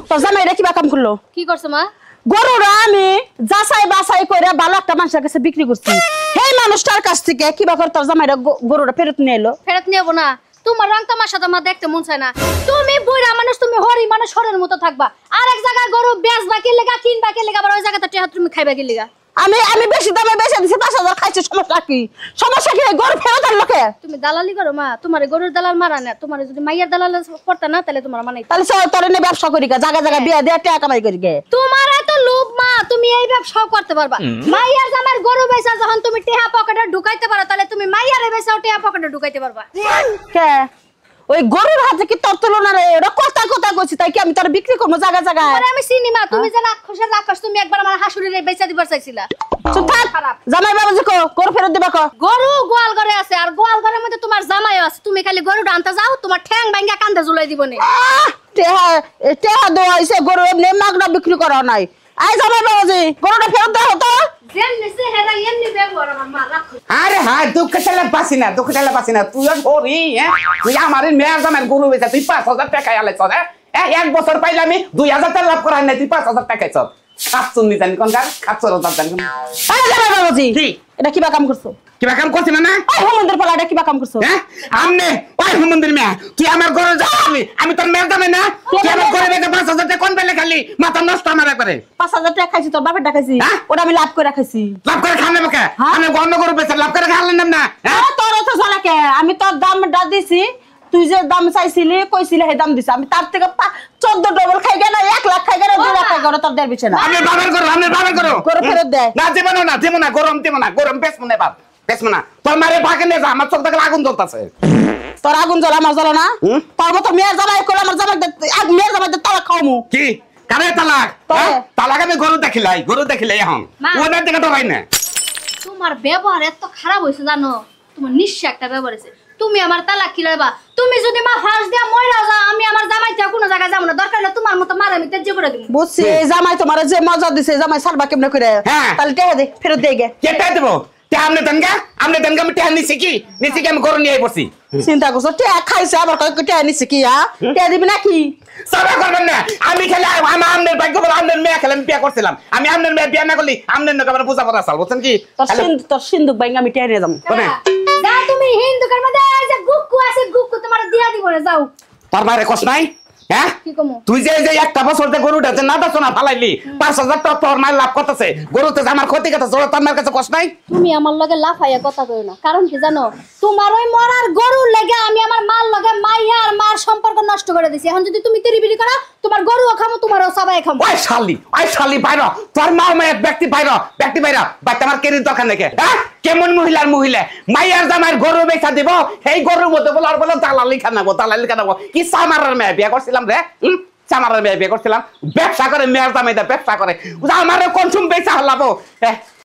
তো জামাইরা কিবা কাম করলো? কি করছো মা? গরুরা আমি যাচাই বাছাই করে ভালো একটা মানুষের কাছে বিক্রি করছি। সেই মানুষটার কাছ থেকে কিবা করে তোর জামাইরা গরুটা ফেরত নিয়ে এলো। ফেরত নেবো না, তোমার রং তামাশা তো আমার দেখতে মন চায় না। তুমি বুইড়া মানুষ, তুমি হরি মানুষ, হরের মতো থাকবা। আর এক জায়গায় গরু বেচবা কি লেগা, কিনবা কি লেগা, আবার ওই জায়গাতে টেহা তুমি খাইবা কি লেগা? আমি বেশি দামে বেচে দিছি, 5,000 খাইছে, সমস্যা কি? সমস্যা কি? গরু ফেরত আনলো কে? তুমি দালালি করো মা, তোমার গরুর দালাল মারা না, তোমার যদি মাইয়ার দালাল করতে না তাহলে তোমার মানে তাহলে চল তোর এনে ব্যবসা করি গে, জায়গা জায়গা বিয়া দিয়ে টাকা কামাই করি গে। তোমার এত লোভ মা, তুমি এই ব্যবসাও করতে পারবা। মাইয়ার জামার গরু বেচা যখন তুমি টেহা পকেটে ঢুকাইতে পারো, তাহলে তুমি মাইয়ারে বেচাও টেহা পকেটে ঢুকাইতে পারবা। কে ওই গরুর হাতে কি তোর তুলনা রে? ওরা কথা কথা কইছি, তাই কি আমি তোর বিক্রি করবো জায়গা জায়গায়? আরে আমি চিনি মা, তুমি যে রাক্ষসের রাক্ষস, তুমি একবার আমার হাসুরিরে বেচা দিবার চাইছিলা। চুপ থাক। খারাপ। জামাই বাবাজি কো গরু ফেরত দিবা কো। গরু গোয়াল ঘরে আছে, আর গোয়াল ঘরের মধ্যে তোমার জামাইও আছে। তুমি খালি গরুটা আনতে যাও, তোমার ঠ্যাং ভাঙ্গা কান্দে ঝুলাই দিব নে। টেহা দেওয়া হয়েছে, গরু এমনি মাগনা বিক্রি করা নাই। আই জামাই বাবাজি গরুটা ফেরত দাও তো। যেমনি চেহারা এমনি ব্যবহার আমার মা, রাক্ষস। আরে হ্যাঁ, দুঃখ ঠেলা পাসি না, দুঃখ ঠেলা পাসি না। তুই ধরি তুই আমার মেয়ের জামাই গরু বেচা, তুই 5,000 টাকা আলাইছ। এক বছর পাইলে আমি 2,000 টাকা লাভ করাই নাই, তুই 5,000 টাকা চাইছ। খাচ্ছুন নি জানি কোন গাছ খাচ্ছর জানি। আই জামাই বাবাজি কি এটা কিবা কাম করছো? কিবা কাম করছি না? ওই হোমন্দির পালা এটা কিবা কাম করছো? হ্যাঁ আমনে ওই হুমন্দির মেয়ে, তুই আমার ঘরে যাবি, আমি তোর মেয়ের জামাই না? তুই আমার ঘরে বেচে 5,000 টাকা কোন পেলে খালি মাথা নষ্ট আমার একবারে। 5,000 টাকা খাইছি, তোর বাপের টাকা খাইছি, হ্যাঁ? ওটা আমি লাভ করে খাইছি। লাভ করে খান না মুখে, আমি অন্য গরু বেচে লাভ করে খাওয়ালেন না? হ্যাঁ তোর তো কে আমি তোর দামটা দিছি, তুই যে দাম চাইছিলি কইছিলি সেই দাম দিছি। আমি তার থেকে 14 ডবল খাই গেল, 1 লাখ খাই গেল, 2 লাখ খাই গেল, তোর দেড় বিছে না। আমি বাবার করো, আমি বাবার করো। গরু ফেরত দে। না জীবন না, জীবন না, গরম দিব না, গরম বেচবো না বাপ, বেচবো না। তোর মারে ভাগে নিয়ে যা, আমার চোখ থেকে আগুন জ্বলতেছে। তোর আগুন জ্বলা আমার জ্বলা না? তোর মতো মেয়ের জামাই করে আমার জামাই মেয়ের জামাই তালাক খাওয়ামু। কি কারে তালাক? তবে। তালাক আমি গরু দেখিলাই, গরু দেখিলাই এখন মা। ওদের দিকে ডরাই না। তোমার ব্যবহার এত খারাপ হয়েছে জানো, তোমার নিঃস্ব একটা ব্যবহার আছে। তুমি আমার তালাক কি লইবা? তুমি যদি মা ফাঁস দিয়া মইরা যাও, আমি আমার জামাইটা কোনো জায়গায় যাবো না, দরকার হলে তোমার মতো মারা আমি তেজ করে দিব। বুঝছি, এই জামাই তোমার যে মজা দিছে, জামাই সারবা কেমনে করে? হ্যাঁ। তাহলে টেহা দে, ফেরত দে গে। কেটে দেবো আমনে দেনগা, আমনে দেনগা, আমি টেহা নিছি কি আমি গরু নিয়ে পড়ছি। চিন্তা করছো টেহা খাইছে, আবার কয় টেহা নিছে কি? টেহা দিবি নাকি? সবাই করবেন না, আমি খেলে আমার আমনের ভাগ্য বলে আমনের মেয়ে খেলে আমি বিয়ে করছিলাম। আমি আমনের মেয়ে বিয়ে না করলি আমনের নাকি আমার বোঝা পড়া চাল, বুঝছেন কি? তোর সিন্ধুক বাইঙ্গা আমি টেহা নিয়ে যাবো। কোনে? যা তুমি হিন্দুকের মধ্যে এই যে গুক্কু আছে, গুক্কু তোমার দিয়া দিব না, যাও। তোর মায়ের কষ্ট নাই? হ্যাঁ কি কমু? তুই যে একটা বছর গরুটা যে না বেচো না ফালাইলি, 5,000 টাকা তোর মায়ের লাভ করতেছে, গরুতে যে আমার ক্ষতি করতেছে, তোর মায়ের কাছে কষ্ট নাই? তুমি আমার লগে লাফাইয়া কথা কইও না, কারণ কি জানো, তোমার ওই মরার গরুর লাগে আমি আমার মার লগে মাইয়া আর মার সম্পর্ক নষ্ট করে দিছি। এখন যদি তুমি তেরিবিরি করো, তোমার গরুও খামো, তোমারও সবাই খামো। ওই শালি বাইর, তোর মা মায়ের ব্যক্তি বাইর, বাচ্চা আমার কেরির দরকার নাকি? হ্যাঁ কেমন মহিলা মাইয়ার জামাইয়ের গরু বেচা দিব, সেই গরুর মধ্যে বলার বলে দালালি খানাবো, কি চামারের মেয়ে বিয়ে করছিলাম রে? চামারের মেয়ে বিয়ে করছিলাম, ব্যবসা করে মেয়ের জামাইটা ব্যবসা করে, আমার কনসুম বেচা হলাবো।